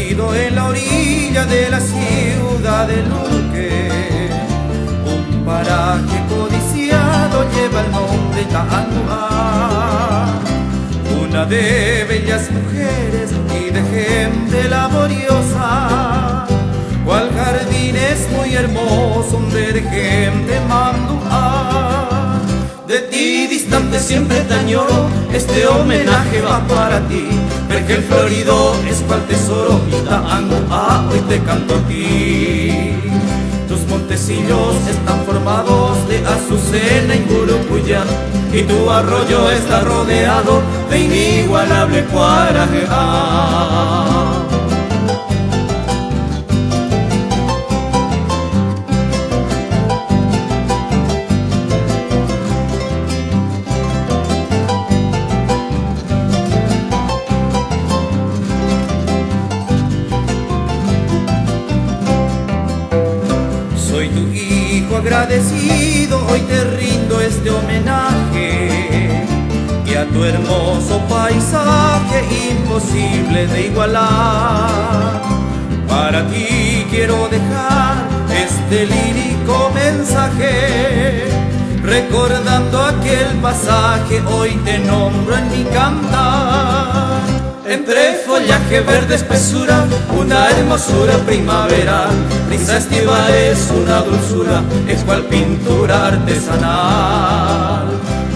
perdido en la orilla de la ciudad de Luque. Un paraje codiciado lleva el nombre Taanguá, una de bellas mujeres y de gente laboriosa. Cual jardín es muy hermoso, donde de gente Manduá. De ti distante siempre te añoro, este homenaje va para ti, porque el florido es cual tesoro y Taanguá hoy te canto a ti. Tus montecillos están formados de azucena y Curupuyá, y tu arroyo está rodeado de inigualable Cuarajá. Soy tu hijo agradecido, hoy te rindo este homenaje, y a tu hermoso paisaje imposible de igualar. Para ti quiero dejar este lírico mensaje, recordando aquel pasaje, hoy te nombro en mi cantar. Entre follaje verde espesura, una hermosura primaveral, brisa estiva es una dulzura, es cual pintura artesanal.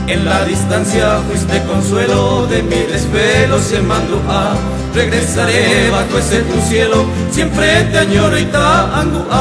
En la distancia fuiste consuelo de mi desvelos en Manduá, regresaré bajo ese tu cielo, siempre te añoro y Taanguá.